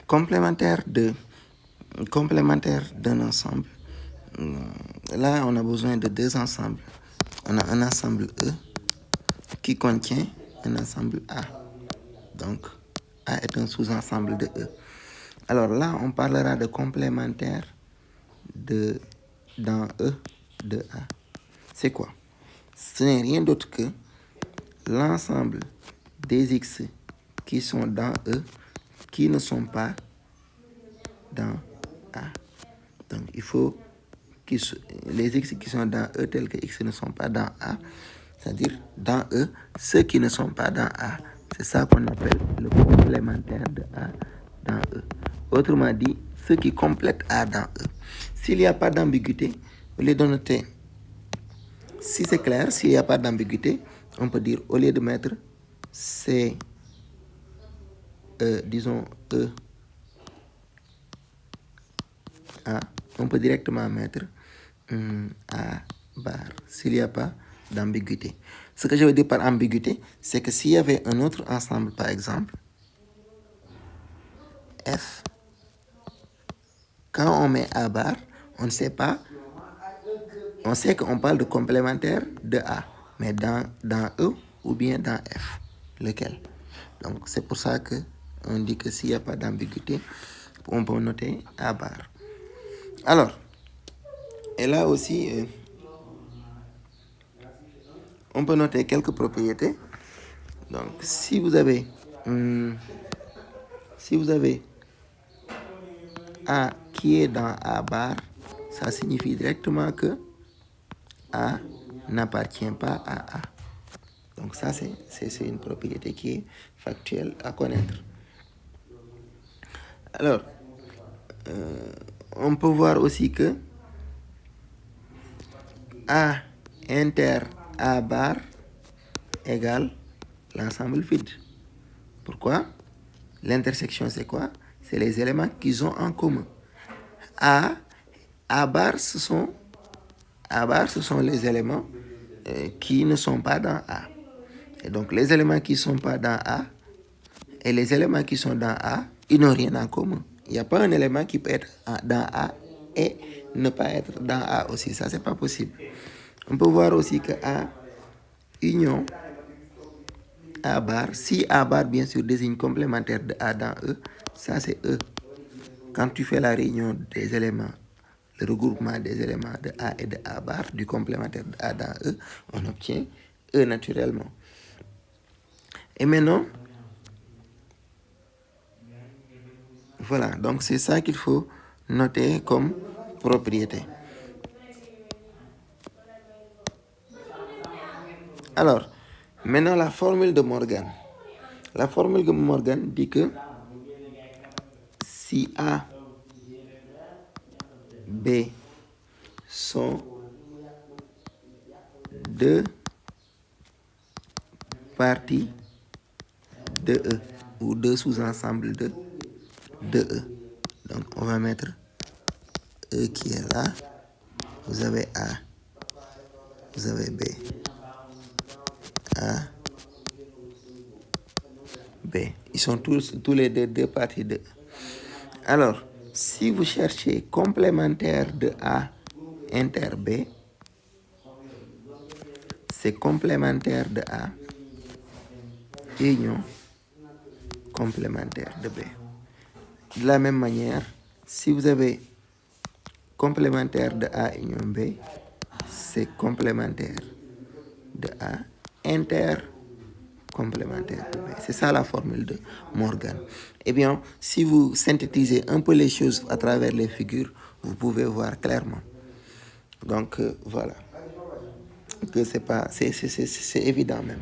complémentaire d'un ensemble. Là, on a besoin de deux ensembles. On a un ensemble E qui contient un ensemble A. Donc, A est un sous-ensemble de E. Alors là, on parlera de complémentaire dans E de A. C'est quoi? Ce n'est rien d'autre que l'ensemble des X qui sont dans E qui ne sont pas dans A. Donc, il faut que les X qui sont dans E tels que X ne sont pas dans A, c'est-à-dire dans E, ceux qui ne sont pas dans A. C'est ça qu'on appelle le complémentaire de A dans E. Autrement dit, ceux qui complètent A dans E. S'il n'y a pas d'ambiguïté, au lieu de noter, si c'est clair, s'il n'y a pas d'ambiguïté, on peut dire, au lieu de mettre C, disons E, A, on peut directement mettre A bar, s'il n'y a pas d'ambiguïté. Ce que je veux dire par ambiguïté, c'est que s'il y avait un autre ensemble, par exemple, F, quand on met A bar, on ne sait pas, on sait qu'on parle de complémentaire de A, mais dans E ou bien dans F, lequel? Donc c'est pour ça qu'on dit que s'il n'y a pas d'ambiguïté, on peut noter A bar. Alors, et là aussi, on peut noter quelques propriétés. Donc, si vous avez A qui est dans A bar, ça signifie directement que A n'appartient pas à A. Donc ça, c'est une propriété qui est factuelle à connaître. Alors, on peut voir aussi que A inter A bar égale l'ensemble vide. Pourquoi? L'intersection, c'est quoi? C'est les éléments qu'ils ont en commun. A bar, ce sont les éléments qui ne sont pas dans A. Et donc, les éléments qui ne sont pas dans A et les éléments qui sont dans A, ils n'ont rien en commun. Il n'y a pas un élément qui peut être dans A et ne pas être dans A aussi. Ça, c'est pas possible. On peut voir aussi que A union A bar, si A bar, bien sûr, désigne complémentaire de A dans E, ça, c'est E. Quand tu fais la réunion des éléments, le regroupement des éléments de A et de A bar, du complémentaire de A dans E, on obtient E naturellement. Et maintenant, voilà, donc c'est ça qu'il faut noter comme propriété. Alors, maintenant la formule de Morgan. La formule de Morgan dit que si A, B sont deux parties de E ou deux sous-ensembles de E. Donc on va mettre E qui est là. Vous avez A, vous avez B. A, B. Ils sont tous les deux parties de E. Alors, si vous cherchez complémentaire de A inter B, c'est complémentaire de A union complémentaire de B. De la même manière, si vous avez complémentaire de A union B, c'est complémentaire de A inter complémentaire de B. C'est ça la formule de Morgan. Eh bien, si vous synthétisez un peu les choses à travers les figures, vous pouvez voir clairement. Donc, voilà. Que c'est évident même.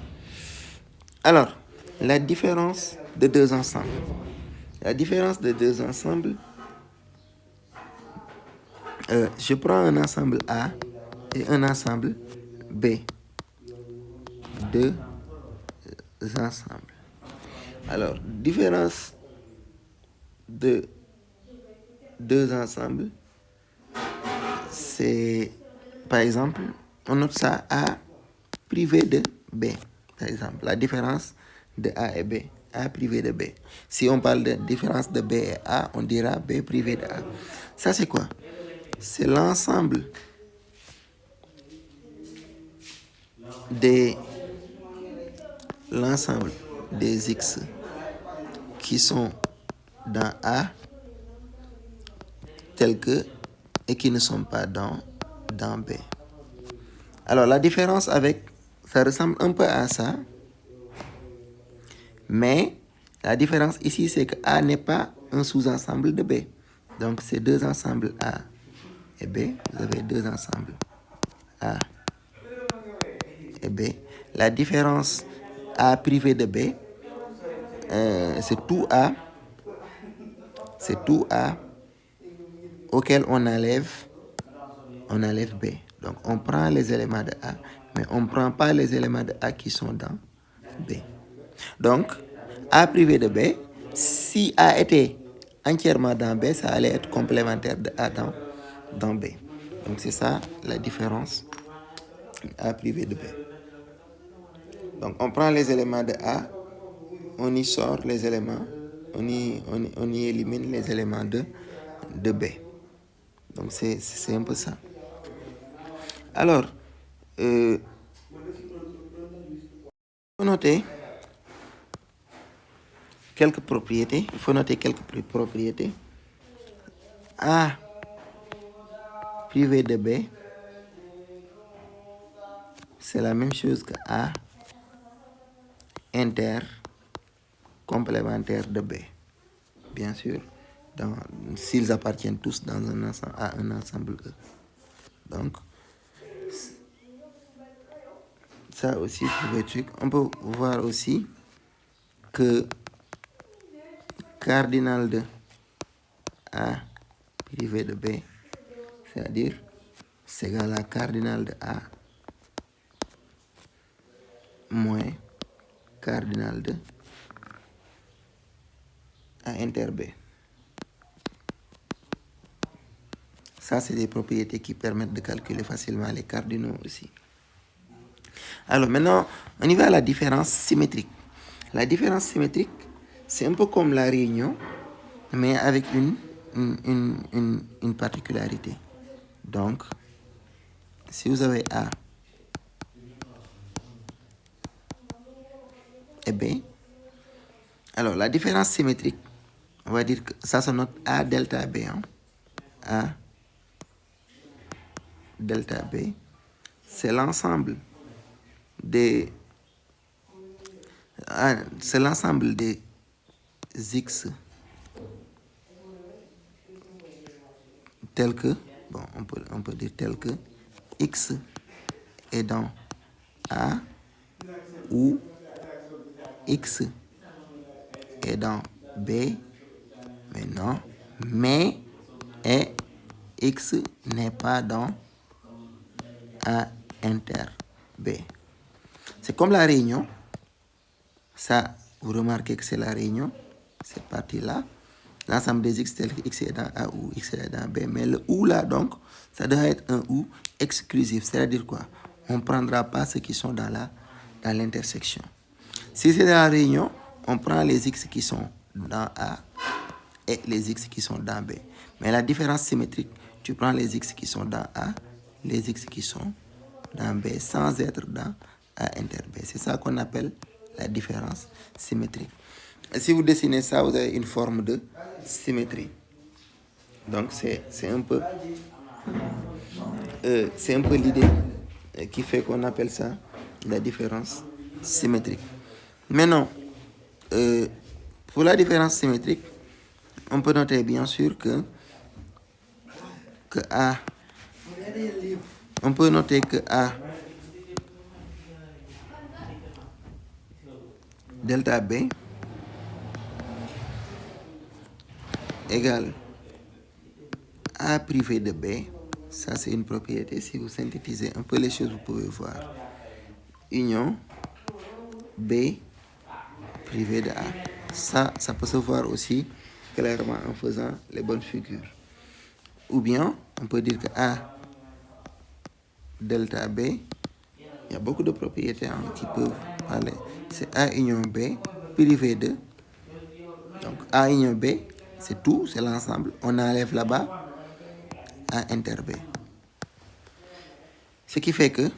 Alors, la différence de deux ensembles. La différence de deux ensembles, je prends un ensemble A et un ensemble B. Deux ensembles. Alors, différence de deux ensembles, c'est, par exemple, on note ça A privé de B. Par exemple, la différence de A et B. A privé de B. Si on parle de différence de B et A, on dira B privé de A. Ça, c'est quoi? C'est l'ensemble des X qui sont dans A tels que et qui ne sont pas dans B. Alors, la différence ça ressemble un peu à ça, mais la différence ici, c'est que A n'est pas un sous-ensemble de B. Donc, c'est deux ensembles A et B. Vous avez deux ensembles A et B. La différence A privé de B, c'est tout A auquel on enlève B. Donc, on prend les éléments de A, mais on ne prend pas les éléments de A qui sont dans B. Donc, A privé de B, si A était entièrement dans B, ça allait être complémentaire de A dans B. Donc, c'est ça la différence A privé de B. Donc, on prend les éléments de A, on y sort les éléments, on y élimine les éléments de B. Donc, c'est un peu ça. Alors, il faut noter quelques propriétés. A privé de B, c'est la même chose que A inter complémentaire de B. Bien sûr, s'ils appartiennent tous à un ensemble E. Donc, ça aussi, on peut voir aussi que cardinal de A privé de B, c'est-à-dire c'est égal à cardinal de A moins cardinal de A inter B. Ça, c'est des propriétés qui permettent de calculer facilement les cardinaux aussi. Alors maintenant, on y va à la différence symétrique. La différence symétrique, c'est un peu comme la réunion, mais avec une particularité. Donc, si vous avez A et B, alors la différence symétrique, on va dire que ça se note A delta B. A delta B, c'est l'ensemble des X tels que, on peut dire tel que X est dans A ou X est dans B, mais X n'est pas dans A inter B. C'est comme la réunion. Ça, vous remarquez que c'est la réunion, cette partie-là. L'ensemble des X tel que X est dans A ou X est dans B. Mais le OU là, donc, ça doit être un OU exclusif. C'est-à-dire quoi? On ne prendra pas ceux qui sont dans l'intersection. Si c'est dans la réunion, on prend les X qui sont dans A et les X qui sont dans B. Mais la différence symétrique, tu prends les X qui sont dans A, les X qui sont dans B, sans être dans A inter B. C'est ça qu'on appelle la différence symétrique. Et si vous dessinez ça, vous avez une forme de symétrie. Donc, c'est un peu l'idée qui fait qu'on appelle ça la différence symétrique. Maintenant, pour la différence symétrique, on peut noter bien sûr que A, on peut noter que A delta B égale A privé de B. Ça, c'est une propriété. Si vous synthétisez un peu les choses, vous pouvez voir. Union B privé de A. Ça peut se voir aussi clairement en faisant les bonnes figures. Ou bien, on peut dire que A delta B, il y a beaucoup de propriétés qui peuvent parler. C'est A union B privé de, donc A union B, c'est tout, c'est l'ensemble. On enlève là-bas A inter B. Ce qui fait que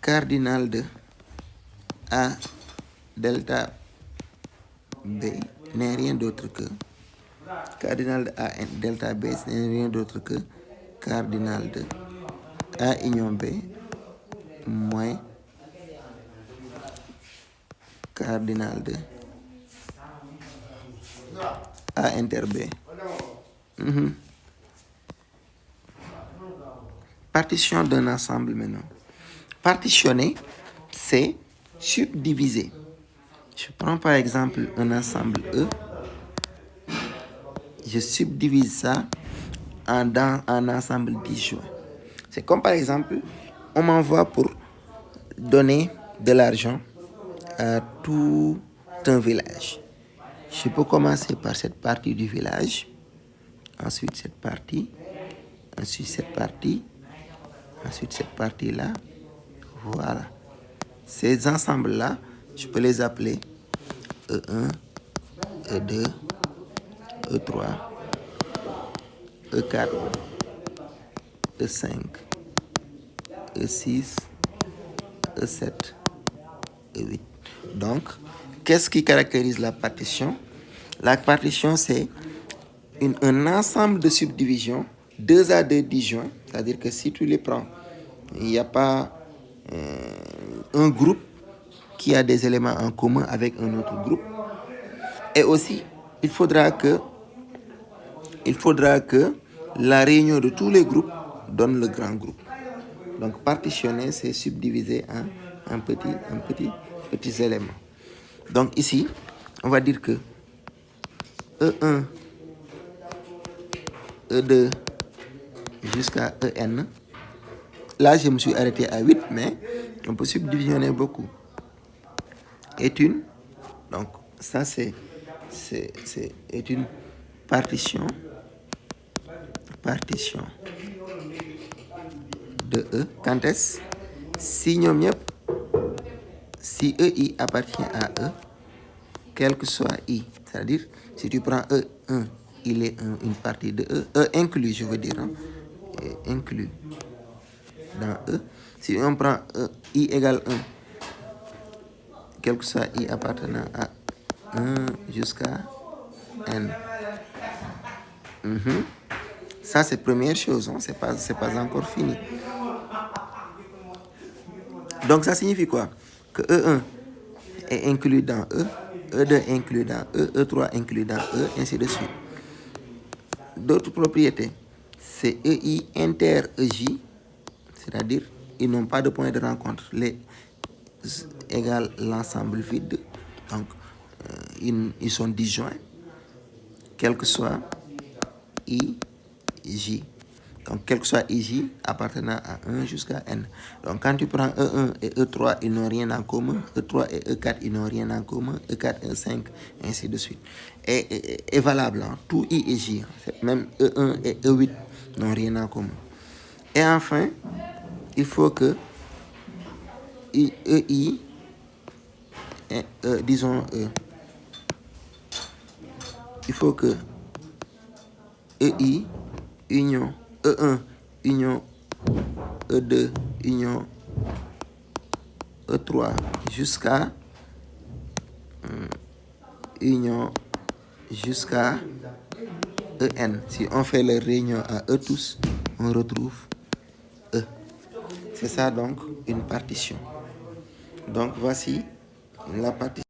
cardinal de A delta B n'est rien d'autre que cardinal de A delta B n'est rien d'autre que cardinal de A union B moins cardinal de A inter B. Partition d'un ensemble maintenant. Partitionner, c'est subdiviser. Je prends par exemple un ensemble E. Je subdivise ça en ensemble disjoint. C'est comme par exemple, on m'envoie pour donner de l'argent à tout un village. Je peux commencer par cette partie du village, ensuite cette partie, ensuite cette partie, ensuite cette partie-là. Voilà. Ces ensembles-là, je peux les appeler E1, E2, E3, E4, E5, E6, E7, E8. Donc, qu'est-ce qui caractérise la partition? La partition, c'est un ensemble de subdivisions, 2 à 2 disjoints, c'est-à-dire que si tu les prends, il n'y a pas un groupe qui a des éléments en commun avec un autre groupe. Et aussi, il faudra que la réunion de tous les groupes donne le grand groupe. Donc, partitionner, c'est subdiviser en petits éléments. Donc, ici, on va dire que E1, E2 jusqu'à En. Là, je me suis arrêté à 8, mais on peut subdivisionner beaucoup. Est une, donc ça c'est une partition de E. Quand est-ce? Si ñoom ñëpp, si EI appartient à E, quel que soit I, c'est-à-dire si tu prends E1, il est une partie de E, E inclus, je veux dire, hein, inclus dans E. Si on prend E, I égale 1, quel que soit I appartenant à 1 jusqu'à N. Ça, c'est première chose, hein? C'est pas encore fini. Donc, ça signifie quoi? Que E1 est inclus dans E, E2 inclus dans E, E3 inclus dans E, ainsi de suite. D'autres propriétés, c'est EI inter EJ, c'est-à-dire ils n'ont pas de point de rencontre. Les égale l'ensemble vide, donc ils sont disjoints, quel que soit IJ. Donc, quel que soit IJ appartenant à 1 jusqu'à N. Donc, quand tu prends E1 et E3, ils n'ont rien en commun. E3 et E4, ils n'ont rien en commun. E4 et E5, ainsi de suite. Et valable, hein? Tout I et J. Même E1 et E8 n'ont rien en commun. Et enfin, il faut que EI, disons il faut que EI union E1 union E2 union E3 jusqu'à union jusqu'à En. Si on fait les réunions à E tous, on retrouve E. C'est ça donc une partition. Donc voici la partition.